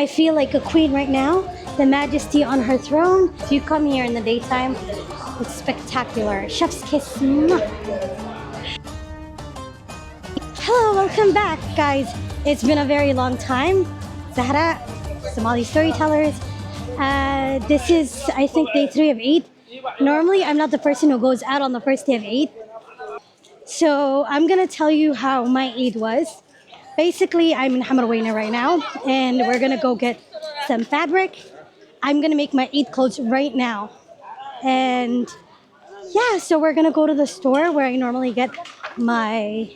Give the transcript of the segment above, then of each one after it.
I feel like a queen right now, the majesty on her throne. If you come here in the daytime, it's spectacular. Chef's kiss. Mwah. Hello, welcome back, guys. It's been a very long time. Zahra, Somali storytellers. This is, I think, day 3 of Eid. Normally, I'm not the person who goes out on the first day of Eid. So I'm gonna tell you how my Eid was. Basically, I'm in Hamarwayne right now, and we're gonna go get some fabric. I'm gonna make my Eid clothes right now. And yeah, so we're gonna go to the store where I normally get my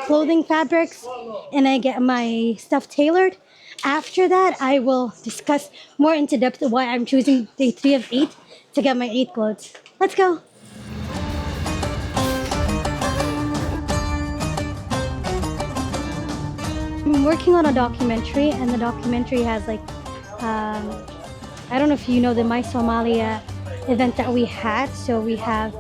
clothing fabrics and I get my stuff tailored. After that, I will discuss more into depth why I'm choosing day 3 of Eid to get my Eid clothes. Let's go. I'm working on a documentary, and the documentary has like, I don't know if you know the My Somalia event that we had. So we have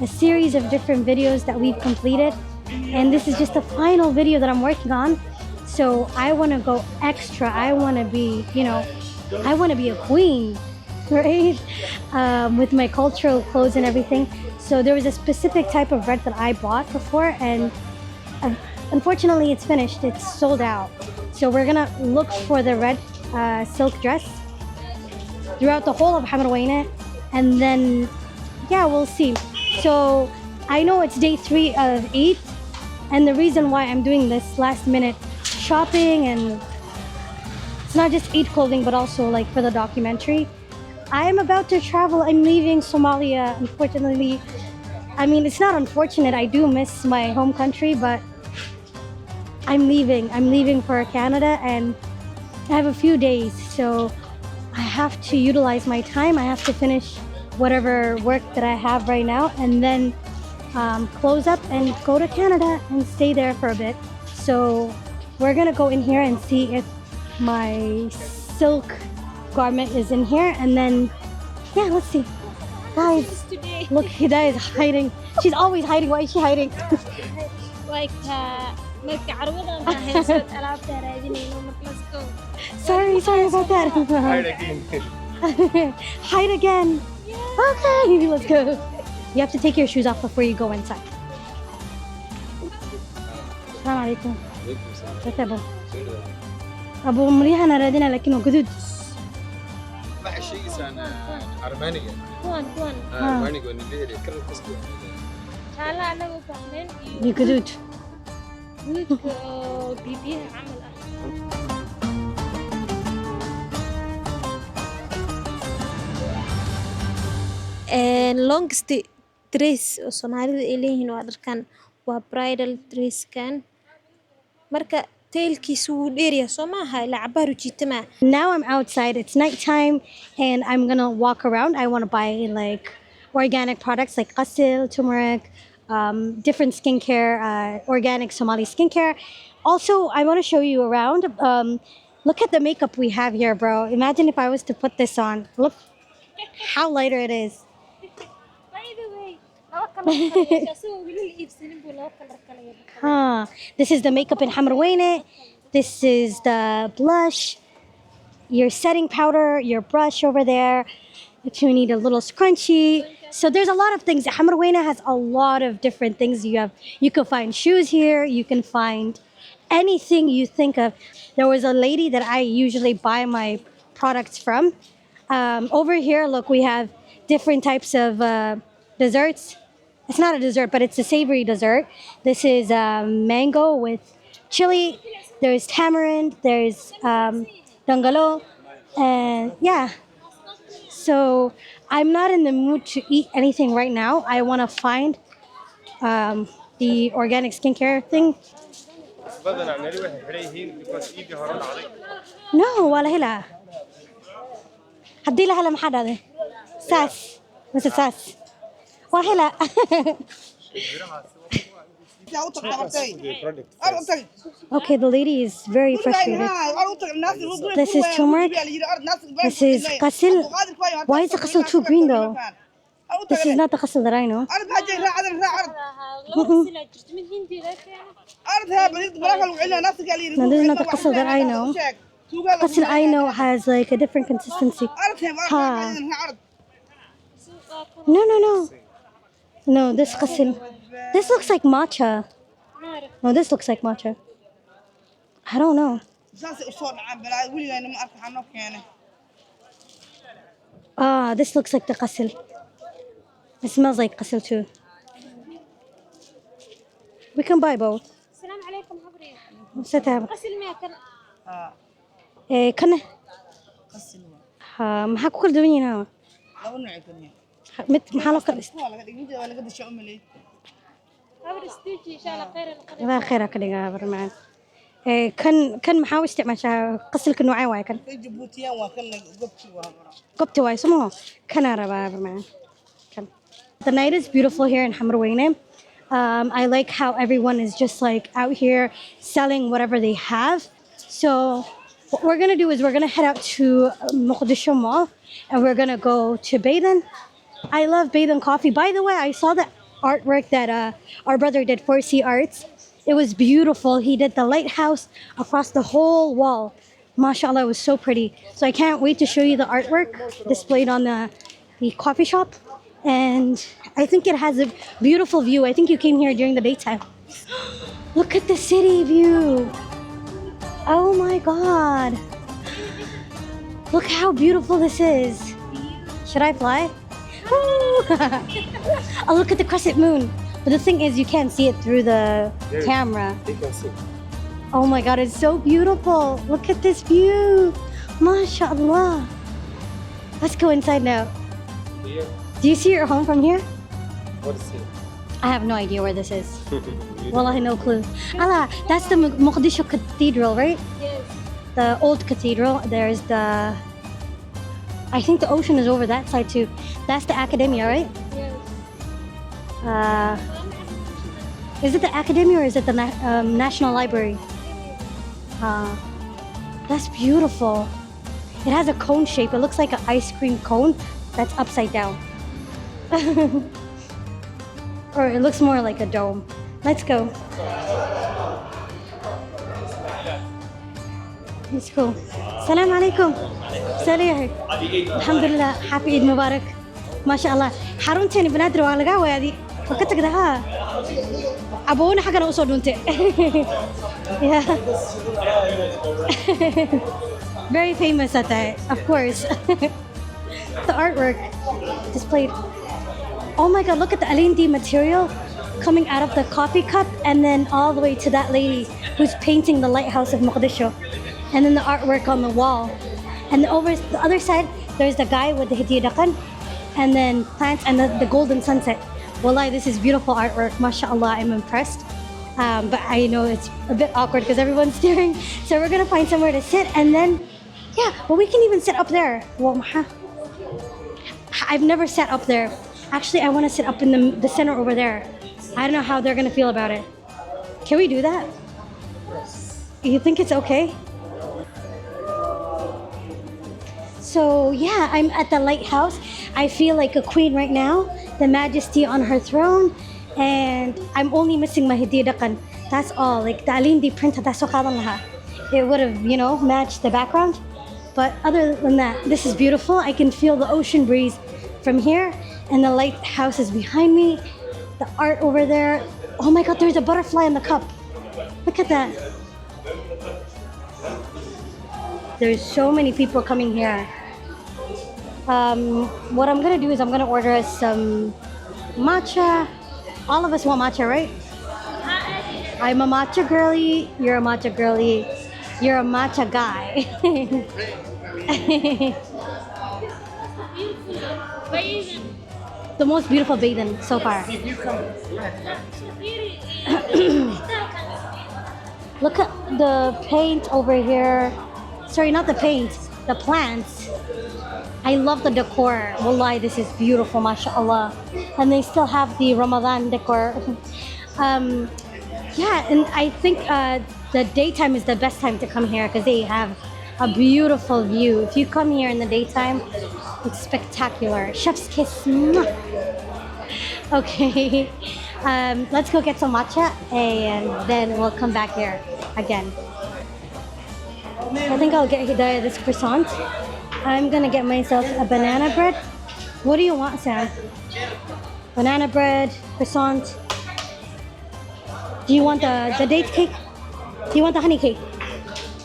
a series of different videos that we've completed, and this is just the final video that I'm working on. So I want to go extra. I want to be, I want to be a queen, right? With my cultural clothes and everything. So there was a specific type of red that I bought before, and unfortunately, it's finished. It's sold out. So we're gonna look for the red silk dress throughout the whole of Hamarwayne, and then yeah, we'll see. So I know it's day 3 of Eid, and the reason why I'm doing this last minute shopping, and it's not just Eid clothing, but also like for the documentary. I'm about to travel. I'm leaving Somalia. Unfortunately, I mean, it's not unfortunate. I do miss my home country, but I'm leaving. I'm leaving for Canada, and I have a few days, so I have to utilize my time. I have to finish whatever work that I have right now, and then close up and go to Canada and stay there for a bit. So we're gonna go in here and see if my silk garment is in here, and then yeah, let's see. Guys, look, Hida is hiding. She's always hiding. Why is she hiding? Sorry about that. Hide again. Hide again. Okay, let's go. You have to take your shoes off before you go inside. السلام عليكم. كتبوا. أبو مريح أنا رادنا لكنه جدود. ما حشي إنسان أرماني. كون. أرماني قلنا ليه كرر قصدي. شالا أنا وفهمين. دي جدود. بيبيه عمل longest dress oo Soomaalida ay leeyihiin waa dharkan, waa bridal dresskan, marka tailkiisu wuu dheeryahay soo maaha ilaa cabaaru jiitama. Now I'm outside. It's nighttime, and I'm gonna walk around. I want to buy like organic products like qasil, turmeric, different skincare, organic Somali skincare. Also, I want to show you around. Look at the makeup we have here, bro. Imagine if I was to put this on. Look how lighter it is. This is the makeup in Hamarwayne. This is the blush, your setting powder, your brush over there. If you need a little scrunchie. So there's a lot of things. Hamarwayne has a lot of different things. You can find shoes here. You can find anything you think of. There was a lady that I usually buy my products from. Over here, look, we have different types of desserts. It's not a dessert, but it's a savory dessert. This is mango with chili. There's tamarind. There's dangalo. And yeah. So I'm not in the mood to eat anything right now. I want to find the organic skincare thing. No, ولا هلا. هدي لها لما حدا ده. ساس. مثل ساس. وهلا. Okay, the lady is very frustrated. This is turmeric. This is qasil. Why is the qasil too green though? This is not the qasil that I know. No, this is not the qasil that I know. Qasil I know has like a different consistency. Ha. No, no, no. No, this qasil. This looks like matcha. No, this looks like matcha. I don't know. Ah, this looks like the qasil. It smells like qasil too. We can buy both. السلام عليكم حبري. ستها. غسل ما كان. إيه كنا. ها محاك كل دنيا هنا. مت محلو كرست. حبري استيجي إن شاء الله خير. لا خير كده برمان. إيه كان محاول استعمال قصل كنوعي واي كان. جيبوتيان وكان قبت واي سموه كان ربا برمان. كان. The night is beautiful here in Hamarwayne. I like how everyone is just like out here selling whatever they have. So what we're gonna do is we're gonna head out to Mogadishu Mall and we're gonna go to Baden. I love Baden coffee. By the way, I saw the artwork that our brother did for C Arts. It was beautiful. He did the lighthouse across the whole wall. MashaAllah, it was so pretty. So I can't wait to show you the artwork displayed on the coffee shop. And I think it has a beautiful view. I think you came here during the daytime. Look at the city view. Oh my God. Look how beautiful this is. Should I fly? Oh, look at the crescent moon. But the thing is, you can't see it through the camera. You can see. Oh my God, it's so beautiful. Look at this view. MashaAllah. Let's go inside now. Here. Do you see your home from here? What is it? I have no idea where this is. Wallahi, no clue. Allah, that's the Mogadishu Cathedral, right? Yes. The old cathedral. There's the... I think the ocean is over that side too. That's the academia, right? Yes. Is it the academia or is it the National Library? That's beautiful. It has a cone shape. It looks like an ice cream cone that's upside down. Or it looks more like a dome. Let's go. Let's go. Salam alaikum. Salam. Alhamdulillah. Happy Eid Mubarak. MashaAllah. حارونتين بنادر وعلى قهوة هذه فكتك ده أبونا حقنا أصول أنت. Very famous at that, of course. The artwork displayed. Oh my God, look at the Alindi material coming out of the coffee cup and then all the way to that lady who's painting the lighthouse of Mogadishu. And then the artwork on the wall. And over the other side, there's the guy with the hidiyadakan and then plants and the golden sunset. Wallahi, this is beautiful artwork. MashaAllah, I'm impressed. But I know it's a bit awkward because everyone's staring. So we're gonna find somewhere to sit and then, yeah, well, we can even sit up there. Well, I've never sat up there. Actually, I want to sit up in the center over there. I don't know how they're gonna feel about it. Can we do that? You think it's okay? So yeah, I'm at the lighthouse. I feel like a queen right now, the majesty on her throne, and I'm only missing my hidiyadakan. That's all. Like the Alindi print, that's it would have, matched the background. But other than that, this is beautiful. I can feel the ocean breeze from here, and the lighthouse is behind me. The art over there. Oh my God, there's a butterfly in the cup. Look at that. There's so many people coming here. What I'm gonna do is I'm gonna order us some matcha. All of us want matcha, right? I'm a matcha girly. You're a matcha girly. You're a matcha guy. The most beautiful bathing so far. Look at the paint over here. Sorry, not the paint, the plants. I love the decor. Wallahi, this is beautiful, mashallah. And they still have the Ramadan decor. Yeah, and I think the daytime is the best time to come here because they have a beautiful view. If you come here in the daytime, it's spectacular. Chef's kiss. Mwah. Okay, let's go get some matcha and then we'll come back here again. I think I'll get Hidayah this croissant. I'm gonna get myself a banana bread. What do you want, Sam? Banana bread, croissant. Do you want the date cake? Do you want the honey cake?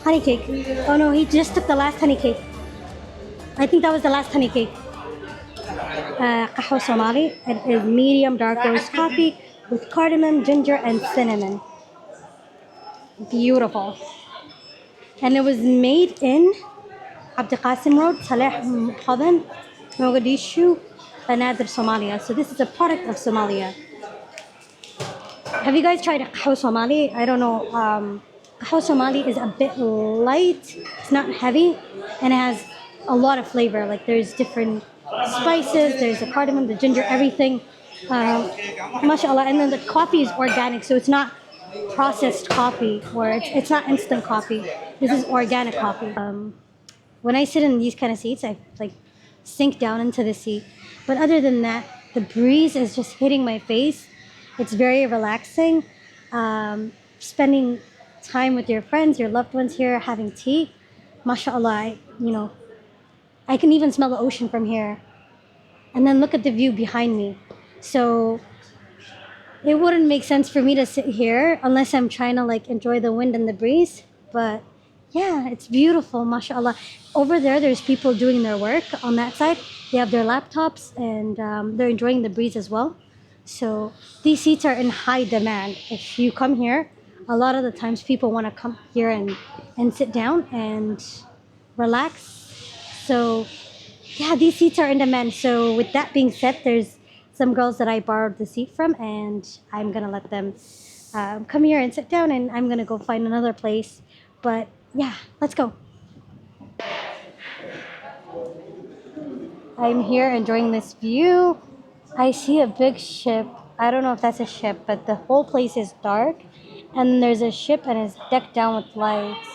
Honey cake. Oh no, he just took the last honey cake. I think that was the last honey cake. Qahwa Somali. It is medium dark roast coffee with cardamom, ginger, and cinnamon. Beautiful. And it was made in Abd Qasim Road, Saleh Khadan, Mogadishu, Banadir, Somalia. So this is a product of Somalia. Have you guys tried Qahwa Somali? I don't know. Qahwa Somali is a bit light. It's not heavy, and it has a lot of flavor. Like there's different spices. There's the cardamom, the ginger, everything. Mashallah. And then the coffee is organic, so it's not processed coffee or it's not instant coffee. This is organic coffee. When I sit in these kind of seats, I like sink down into the seat. But other than that, the breeze is just hitting my face. It's very relaxing. Spending time with your friends, your loved ones here, having tea. MashaAllah, I can even smell the ocean from here. And then look at the view behind me. So it wouldn't make sense for me to sit here unless I'm trying to like enjoy the wind and the breeze. But yeah, it's beautiful, mashallah. Over there, there's people doing their work on that side. They have their laptops and they're enjoying the breeze as well. So these seats are in high demand. If you come here, a lot of the times people want to come here and sit down and relax. So yeah, these seats are in demand. So with that being said, there's some girls that I borrowed the seat from, and I'm gonna let them come here and sit down, and I'm gonna go find another place. But yeah, let's go. I'm here enjoying this view. I see a big ship. I don't know if that's a ship, but the whole place is dark, and there's a ship and it's decked down with lights.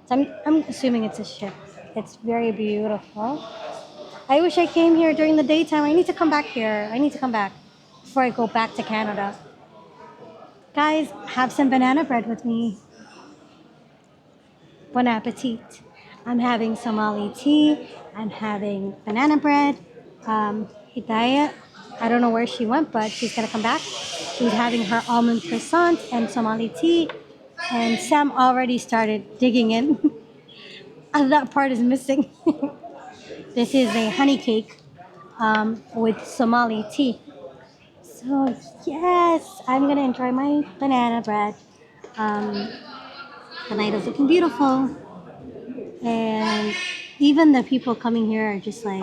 So I'm assuming it's a ship. It's very beautiful. I wish I came here during the daytime. I need to come back here. I need to come back before I go back to Canada. Guys, have some banana bread with me. Bon appetit. I'm having Somali tea. I'm having banana bread. Hidayah, I don't know where she went, but she's gonna come back. She's having her almond croissant and Somali tea. And Sam already started digging in. That part is missing. This is a honey cake with Somali tea. So yes, I'm gonna enjoy my banana bread. The night is looking beautiful, and even the people coming here are just like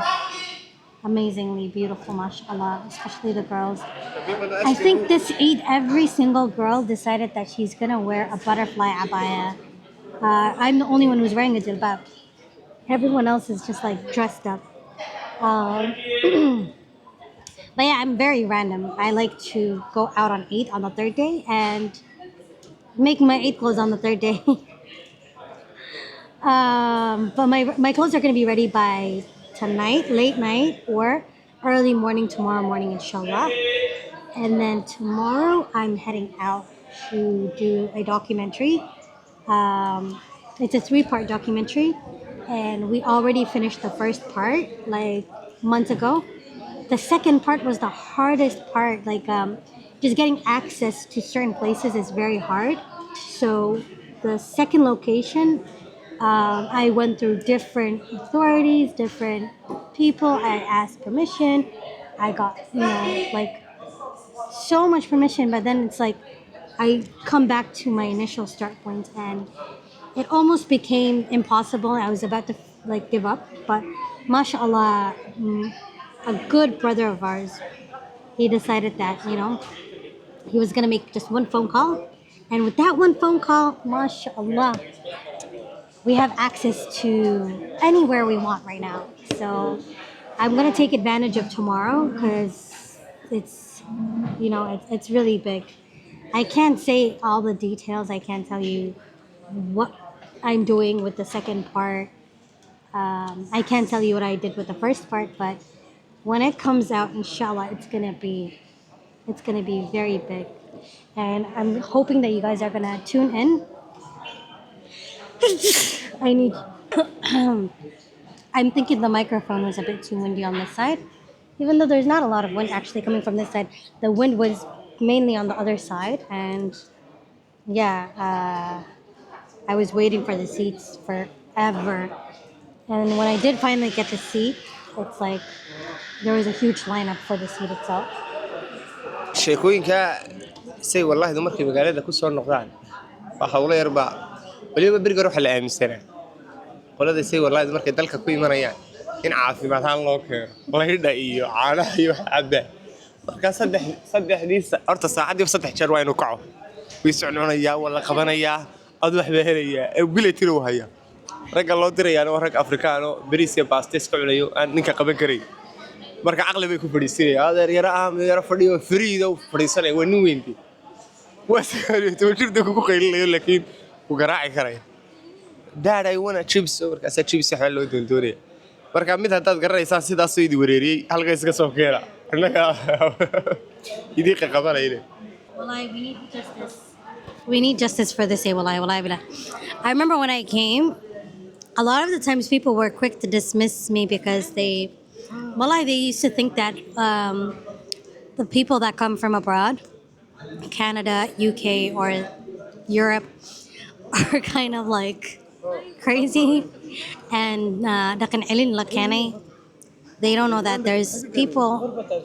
amazingly beautiful, mashallah, especially the girls. I think every single girl decided that she's gonna wear a butterfly abaya. I'm the only one who's wearing a jilbab. Everyone else is just like dressed up. Um, but yeah, I'm very random. I like to go out on 8 on the third day and make my 8 clothes on the third day. But my clothes are going to be ready by tonight, late night, or early morning tomorrow morning, inshallah. And then tomorrow I'm heading out to do a documentary. It's a 3-part documentary, and we already finished the first part like months ago. The second part was the hardest part. Like just getting access to certain places is very hard. So the second location, I went through different authorities, different people. I asked permission. I got like so much permission, but then it's like I come back to my initial start point, and it almost became impossible. I was about to like give up, but mashallah, a good brother of ours, he decided that he was gonna make just one phone call, and with that one phone call, mashallah, we have access to anywhere we want right now. So I'm gonna take advantage of tomorrow because it's really big. I can't say all the details. I can't tell you what I'm doing with the second part. I can't tell you what I did with the first part, but when it comes out, inshallah, it's gonna be very big, and I'm hoping that you guys are gonna tune in. I need. I'm thinking the microphone was a bit too windy on this side, even though there's not a lot of wind actually coming from this side. The wind was mainly on the other side, and yeah, I was waiting for the seats forever. And when I did finally get the seat, it's like there was a huge lineup for the seat itself. sheekooyinka say wallahi dumarkii magaalada ku soo noqdaan waa hawlo yarba waliba biriga ruux la aaminsanaa qolada say wallahi dumarkii dalka ku imanayaan in caafimaad ahaan loo keeno laydha iyo caanaha iyo wax cabaa marka saddexdiisa horta saacadii saddex jeer waa inuu kaco way socnonayaa wala qabanayaa ad wax baa helayaa bilatir uu hayaa ragga loo dirayaa waa rag Afrikaan oo bariis iyo pasta iska cunayo aan ninka qaban karay marka aqli bay ku fadhiisanayaan adeer yara fadhiyo fariido fadhiisanay waa nin weynti wasaariyo jirta ku qeylinayo laakiin uu garaaci karay dad I want chips marka sa chips waxa loo doondoonaya marka mid hadaad garanaysaa sidaas oo idii wareeriyay halka iska soo keena annaga idii qabanayna Wallahi, we need justice. We need justice for this. Wallahi billah. I remember when I came, a lot of the times people were quick to dismiss me because Wallahi, they used to think that the people that come from abroad, Canada, UK, or Europe, are kind of like crazy. And they don't know that there's people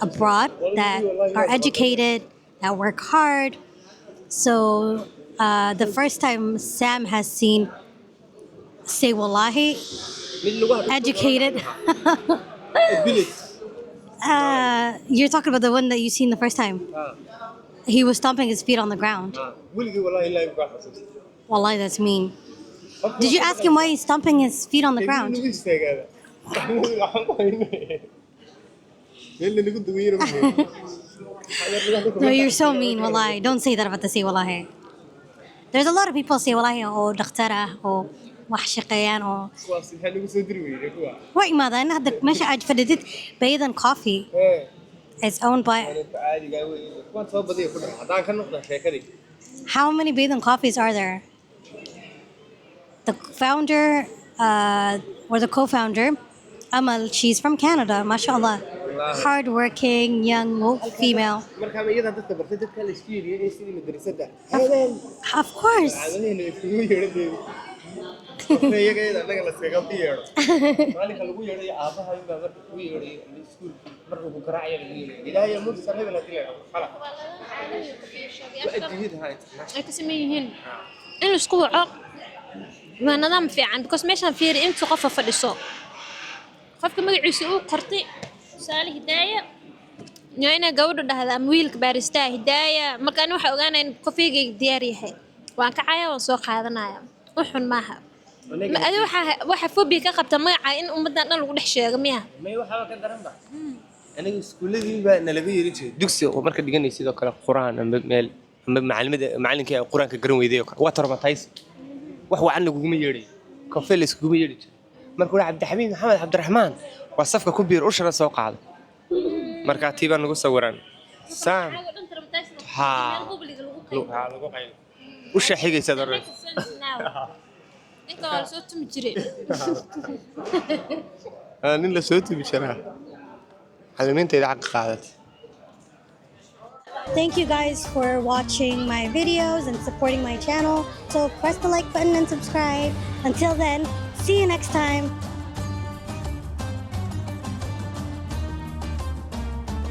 abroad that are educated, that work hard. So the first time Sam has seen say wallahi, educated. You're talking about the one that you seen the first time. He was stomping his feet on the ground. Wallahi, that's mean. Did you ask him why he's stomping his feet on the ground? No, you're so mean, wallahi. Don't say that about the say wallahi. There's a lot of people say wallahi or dakhtara or وحشقيان or wait mother أنا هذا مش أجفدت بيضا coffee. It's owned by. How many Bathing coffees are there? The founder or the co-founder, Amal, she's from Canada, mashallah. Hardworking, young female. Of course. ay ka sameeyeen in isku waco waa nidaam fiican because meeshan fiiri inta qof fadhiso qofka magaciisa uu qortay saali hidaaya ñayna gabadhu dhahda ama wiilka baarista hidaaya marka aan waxa ogaanay in kofeega diyaar yahay waan ka caayaa waan soo qaadanaya wuxun maaha ma adi waxa phobia ka qabta magaca in ummadan dhan lagu dhex sheego miya may waxa ka daran ba aniga iskuuladii baa nalaga yiri jiray dugsi oo marka dhiganay sidoo kale quraan ama meel ama macalinka quraanka garan weeday oo waa tarmatays wax wacan laguma yeeray kafeel iskuma yeeri jiray markuu Cabdixamiid Maxamed Cabdiraxmaan waa safka ku biir ushara soo qaado marka tiiba nagu sawiran saan ha lagu qayl usha xigaysa dareen inta wala soo tumi jiray nin la soo tumi jiraa Thank you guys for watching my videos and supporting my channel. So press the like button and subscribe. Until then, see you next time.